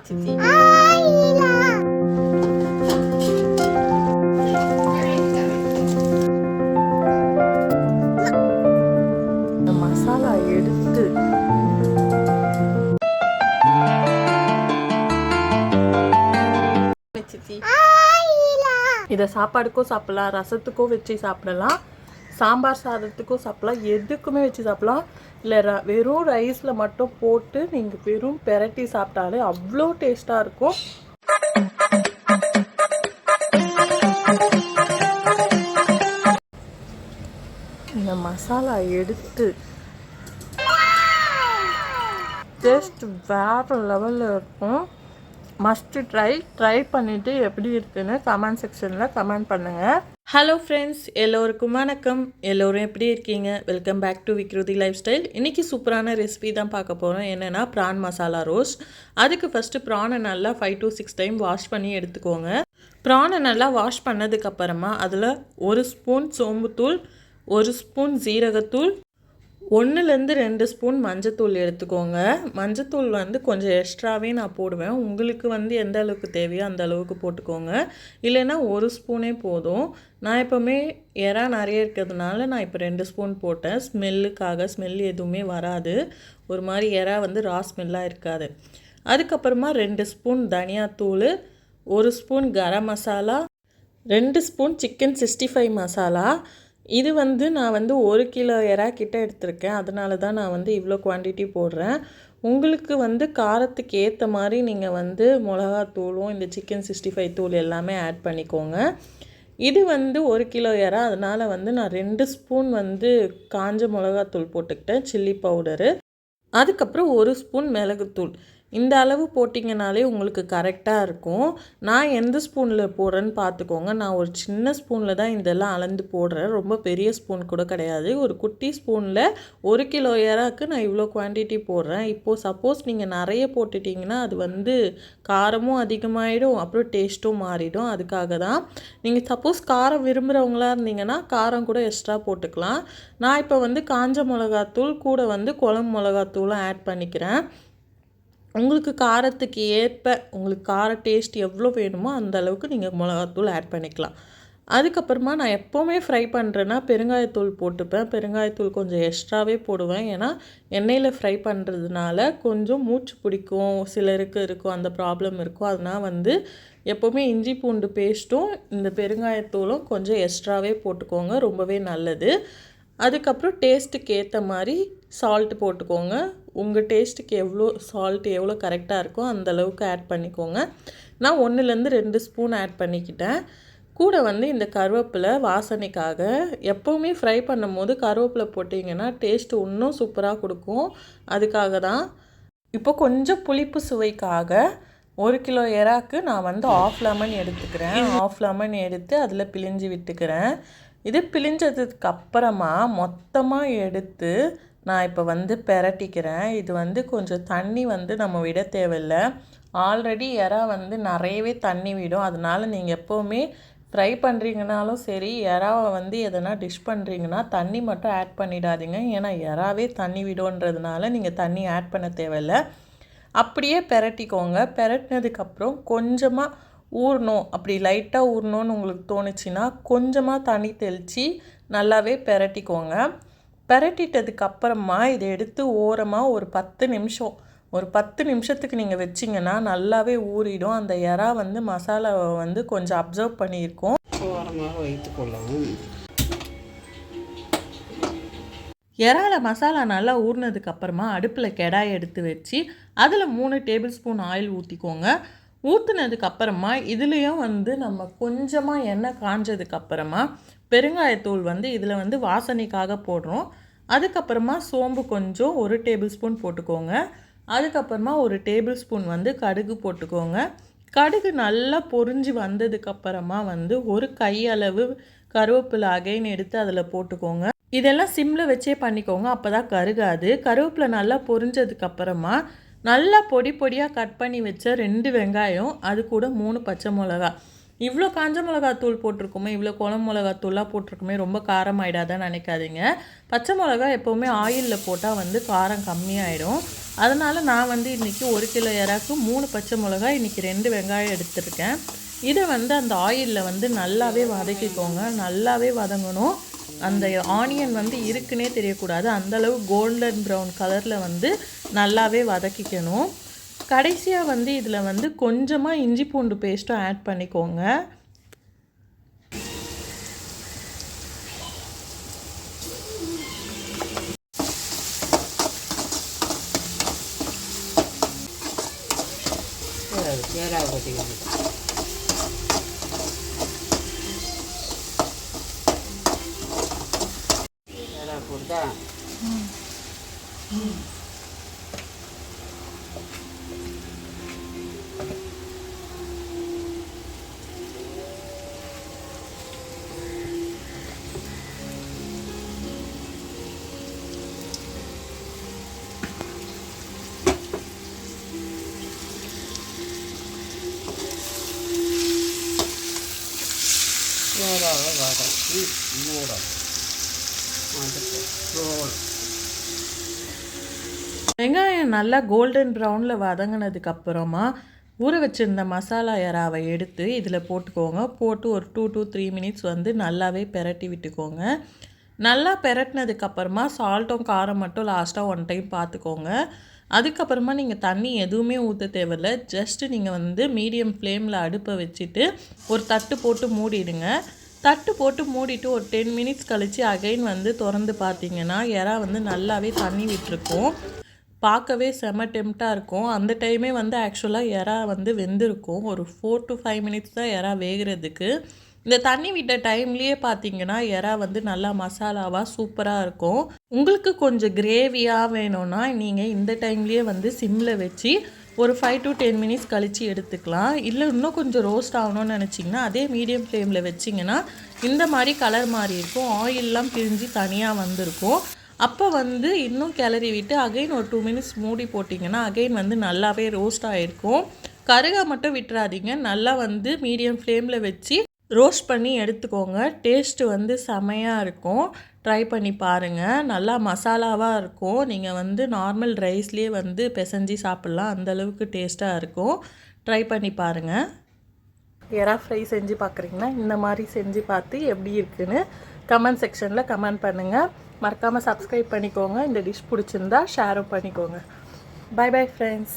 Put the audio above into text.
சித்தி மசாலா எடுத்து சித்தி இதை சாப்பாடுக்கும் சாப்பிடலாம், ரசத்துக்கும் வச்சு சாப்பிடலாம், சாம்பார் சாதத்துக்கும் சாப்பிடலாம், எதுக்குமே வச்சு சாப்பிடலாம். இல்லை வெறும் ரைஸில் மட்டும் போட்டு நீங்கள் வெறும் பெரட்டி சாப்பிட்டாலே அவ்வளோ டேஸ்ட்டாக இருக்கும். இந்த மசாலா எடுத்து டேஸ்ட் வேறு லெவலில் இருக்கும். மஸ்ட் ட்ரை பண்ணிவிட்டு எப்படி இருக்குன்னு கமெண்ட் செக்ஷனில் கமெண்ட் பண்ணுங்கள். ஹலோ ஃப்ரெண்ட்ஸ், எல்லோருக்கும் வணக்கம். எல்லோரும் எப்படி இருக்கீங்க? Welcome back to Vikruthi lifestyle. இன்றைக்கி சூப்பரான ரெசிபி தான் பார்க்க போகிறோம். என்னென்னா ப்ரான் மசாலா ரோஸ்ட். அதுக்கு ஃபஸ்ட்டு ப்ரானை நல்லா 5 to 6 டைம் வாஷ் பண்ணி எடுத்துக்கோங்க. ப்ரானை நல்லா வாஷ் பண்ணதுக்கப்புறமா அதில் 1 ஸ்பூன் சோம்புத்தூள், 1 ஸ்பூன் ஜீரகத்தூள், 1-2 ஸ்பூன் மஞ்சத்தூள் எடுத்துக்கோங்க. மஞ்சத்தூள் கொஞ்சம் எக்ஸ்ட்ராவே நான் போடுவேன். உங்களுக்கு எந்த அளவுக்கு தேவையோ அந்த அளவுக்கு போட்டுக்கோங்க. இல்லைன்னா 1 ஸ்பூனே போதும். நான் எப்போவுமே எறா நிறைய இருக்கிறதுனால நான் இப்போ 2 ஸ்பூன் போட்டேன். ஸ்மெல்லுக்காக. ஸ்மெல் எதுவுமே வராது. ஒரு மாதிரி எறா ரா ஸ்மெல்லாக இருக்காது. அதுக்கப்புறமா 2 ஸ்பூன் தனியாத்தூள், 1 spoon garam masala, 2 spoon chicken 65 masala. இது நான் 1 கிலோ எறா கிட்ட எடுத்திருக்கேன். அதனால தான் நான் இவ்வளோ குவான்டிட்டி போடுறேன். உங்களுக்கு காரத்துக்கு ஏற்ற மாதிரி நீங்கள் மிளகாத்தூளும் இந்த சிக்கன் 65 தூள் எல்லாமே ஆட் பண்ணிக்கோங்க. இது 1 கிலோ எறா, அதனால் நான் 2 ஸ்பூன் காஞ்ச மிளகாத்தூள் போட்டுக்கிட்டேன், சில்லி பவுடரு. அதுக்கப்புறம் 1 ஸ்பூன் மிளகுத்தூள். இந்த அளவு போட்டிங்கனாலே உங்களுக்கு கரெக்டாக இருக்கும். நான் எந்த ஸ்பூனில் போடுறேன்னு பார்த்துக்கோங்க. நான் ஒரு சின்ன ஸ்பூனில் தான் இதெல்லாம் அளந்து போடுறேன். ரொம்ப பெரிய ஸ்பூன் கூட கிடையாது. ஒரு குட்டி ஸ்பூனில் 1 கிலோ எறாக்கு நான் இவ்வளோ குவான்டிட்டி போடுறேன். இப்போது சப்போஸ் நீங்கள் நிறைய போட்டுட்டிங்கன்னா அது காரமும் அதிகமாகிடும், அப்புறம் டேஸ்ட்டும் மாறிடும். அதுக்காக தான். நீங்கள் சப்போஸ் காரம் விரும்புகிறவங்களா இருந்தீங்கன்னா காரம் கூட எக்ஸ்ட்ரா போட்டுக்கலாம். நான் இப்போ காஞ்ச மிளகாத்தூள் கூட குழம்பு மிளகாத்தூளும் ஆட் பண்ணிக்கிறேன். உங்களுக்கு காரத்துக்கு ஏற்ப உங்களுக்கு கார டேஸ்ட் எவ்வளோ வேணுமோ அந்த அளவுக்கு நீங்கள் மிளகாத்தூள் ஆட் பண்ணிக்கலாம். அதுக்கப்புறமா நான் எப்போவுமே ஃப்ரை பண்ணுறேன்னா பெருங்காயத்தூள் போட்டுப்பேன். பெருங்காயத்தூள் கொஞ்சம் எக்ஸ்ட்ராவே போடுவேன். ஏன்னா எண்ணெயில் ஃப்ரை பண்ணுறதுனால கொஞ்சம் மூச்சு பிடிக்கும், சிலருக்கு இருக்கும், அந்த ப்ராப்ளம் இருக்கும். அதனால் எப்போவுமே இஞ்சி பூண்டு பேஸ்ட்டும் இந்த பெருங்காயத்தூளும் கொஞ்சம் எக்ஸ்ட்ராவே போட்டுக்கோங்க, ரொம்பவே நல்லது. அதுக்கப்புறம் டேஸ்ட்டுக்கு ஏற்ற மாதிரி சால்ட்டு போட்டுக்கோங்க. உங்கள் டேஸ்ட்டுக்கு எவ்வளோ கரெக்டாக இருக்கோ அந்தளவுக்கு ஆட் பண்ணிக்கோங்க. நான் 1-2 ஸ்பூன் ஆட் பண்ணிக்கிட்டேன். கூட இந்த கருவேப்பிலை வாசனைக்காக. எப்போவுமே ஃப்ரை பண்ணும் போது கருவேப்பிலை போட்டிங்கன்னா டேஸ்ட்டு இன்னும் சூப்பராக கொடுக்கும். அதுக்காக தான். இப்போ கொஞ்சம் புளிப்பு சுவைக்காக 1 கிலோ எறாக்கு நான் 1/2 லெமன் எடுத்துக்கிறேன். 1/2 லெமன் எடுத்து அதில் பிழிஞ்சு விட்டுக்கிறேன். இது பிழிஞ்சதுக்கு அப்புறமா மொத்தமாக எடுத்து நான் இப்போ பெரட்டிக்கிறேன். இது கொஞ்சம் தண்ணி நம்ம விட தேவையில்லை. ஆல்ரெடி எறா நிறையவே தண்ணி விடும். அதனால் நீங்கள் எப்போவுமே ஃப்ரை பண்ணுறீங்கனாலும் சரி, எறாவை எதனா டிஷ் பண்ணுறீங்கன்னா தண்ணி மட்டும் ஆட் பண்ணிடாதீங்க. ஏன்னா எறாவே தண்ணி விடுன்றதுனால நீங்கள் தண்ணி ஆட் பண்ண தேவையில்லை. அப்படியே பெரட்டிக்கோங்க. பெரட்டினதுக்கப்புறம் கொஞ்சமாக ஊறணும், அப்படி லைட்டாக ஊறணும்னு உங்களுக்கு தோணுச்சுன்னா கொஞ்சமாக தண்ணி தெளித்து நல்லாவே பெரட்டிக்கோங்க. பெரட்டிட்டதுக்கப்புறமா இதை எடுத்து ஓரமாக ஒரு 10 நிமிஷத்துக்கு நீங்கள் வச்சிங்கன்னா நல்லாவே ஊறிடும். அந்த எறா மசாலாவை கொஞ்சம் அப்சர்வ் பண்ணியிருக்கோம். ஓரமாக வைத்துக்கொள்ளவும். எறால மசாலா நல்லா ஊறினதுக்கப்புறமா அடுப்பில் கடாயை எடுத்து வச்சு அதில் 3 டேபிள் ஸ்பூன் ஆயில் ஊற்றிக்கோங்க. ஊற்றுனதுக்கப்புறமா இதுலேயும் நம்ம கொஞ்சமாக எண்ணெய் காஞ்சதுக்கப்புறமா பெருங்காயத்தூள் இதில் வாசனைக்காக போடுறோம். அதுக்கப்புறமா சோம்பு கொஞ்சம் 1 டேபிள் ஸ்பூன் போட்டுக்கோங்க. அதுக்கப்புறமா 1 டேபிள் ஸ்பூன் கடுகு போட்டுக்கோங்க. கடுகு நல்லா பொரிஞ்சு வந்ததுக்கப்புறமா ஒரு கையளவு கருவேப்பிலை அகைன் எடுத்து அதில் போட்டுக்கோங்க. இதெல்லாம் சிம்மில் வச்சே பண்ணிக்கோங்க, அப்போ தான் கருகாது. கருவேப்பிலை நல்லா பொரிஞ்சதுக்கப்புறமா நல்லா பொடியாக கட் பண்ணி வச்ச 2 வெங்காயம், அது கூட 3 பச்சை மிளகா. இவ்வளோ காஞ்ச மிளகாத்தூள் போட்டிருக்குமே, இவ்வளோ குழம்பு மிளகாத்தூள்லாம் போட்டிருக்குமே, ரொம்ப காரம் ஆகிடாதான்னு நினைக்காதீங்க. பச்சை மிளகா எப்போவுமே ஆயிலில் போட்டால் வந்து காரம் கம்மியாயிடும். அதனால் நான் வந்து இன்றைக்கி 1 கிலோ இறாக்கு 3 பச்சை மிளகாய், இன்றைக்கி 2 வெங்காயம் எடுத்துருக்கேன். இதை வந்து அந்த ஆயிலில் வந்து நல்லாவே வதக்கிக்கோங்க. நல்லாவே வதங்கணும். அந்த ஆனியன் வந்து இருக்குன்னே தெரியக்கூடாது. அந்தளவு கோல்டன் ப்ரௌன் கலரில் வந்து நல்லாவே வதக்கிக்கணும். கடைசியாக வந்து இதில் வந்து கொஞ்சமாக இஞ்சி பூண்டு பேஸ்ட்டும் ஆட் பண்ணிக்கோங்க. ஏறாக கொட்டிக்கணும். ஏறாக போட்டா ஏறாக வதக்கி மூடணும். அதுக்கு ரோல் வெங்காயம் நல்லா கோல்டன் ப்ரௌனில் வதங்கினதுக்கப்புறமா ஊற வச்சுருந்த மசாலா எறாவை எடுத்து இதில் போட்டுக்கோங்க. போட்டு ஒரு 2 to 3 மினிட்ஸ் வந்து நல்லாவே பெரட்டி விட்டுக்கோங்க. நல்லா பெரட்டினதுக்கப்புறமா சால்ட்டும் காரம் மட்டும் லாஸ்ட்டாக 1 டைம் பார்த்துக்கோங்க. அதுக்கப்புறமா நீங்கள் தண்ணி எதுவுமே ஊற்ற தேவையில்ல. ஜஸ்ட்டு நீங்கள் வந்து மீடியம் ஃப்ளேமில் அடுப்பை வச்சுட்டு ஒரு தட்டு போட்டு மூடிடுங்க. தட்டு போட்டு மூடிட்டு ஒரு 10 மினிட்ஸ் கழித்து அகைன் வந்து திறந்து பார்த்தீங்கன்னா எறா வந்து நல்லாவே தண்ணி விட்டுருக்கும். பார்க்கவே செம டெம்ப்டாக இருக்கும். அந்த டைமே வந்து ஆக்சுவலாக எறா வந்து வெந்திருக்கும். ஒரு 4 to 5 மினிட்ஸ் தான் எறா வேகிறதுக்கு. இந்த தண்ணி விட்ட டைம்லேயே பார்த்தீங்கன்னா எறா வந்து நல்லா மசாலாவாக சூப்பராக இருக்கும். உங்களுக்கு கொஞ்சம் கிரேவியாக வேணும்னா நீங்கள் இந்த டைம்லேயே வந்து சிம்மில் வச்சு ஒரு 5 to 10 மினிட்ஸ் கழித்து எடுத்துக்கலாம். இல்லை இன்னும் கொஞ்சம் ரோஸ்ட் ஆகணும்னு நினச்சிங்கன்னா அதே மீடியம் ஃப்ளேமில் வச்சிங்கன்னா இந்த மாதிரி கலர் மாதிரி இருக்கும். ஆயிலெலாம் பிரிஞ்சு தனியாக வந்திருக்கும். அப்போ வந்து இன்னும் கிளறி விட்டு அகைன் ஒரு 2 மினிட்ஸ் மூடி போட்டிங்கன்னா அகைன் வந்து நல்லாவே ரோஸ்ட் ஆகிருக்கும். கருகா மட்டும் விட்டுறாதீங்க. நல்லா வந்து மீடியம் ஃப்ளேமில் வச்சு ரோஸ்ட் பண்ணி எடுத்துக்கோங்க. டேஸ்ட்டு வந்து செமையாக இருக்கும். ட்ரை பண்ணி பாருங்கள். நல்லா மசாலாவாக இருக்கும். நீங்கள் வந்து நார்மல் ரைஸ்லேயே வந்து பிசைஞ்சு சாப்பிட்லாம். அந்தளவுக்கு டேஸ்ட்டாக இருக்கும். ட்ரை பண்ணி பாருங்கள். எறா ஃப்ரை செஞ்சு பார்க்குறீங்கன்னா இந்த மாதிரி செஞ்சு பார்த்து எப்படி இருக்குன்னு கமெண்ட் செக்ஷனில் கமெண்ட் பண்ணுங்கள். மறக்காமல் சப்ஸ்கிரைப் பண்ணிக்கோங்க. இந்த டிஷ் பிடிச்சிருந்தா ஷேரும் பண்ணிக்கோங்க. Bye bye friends.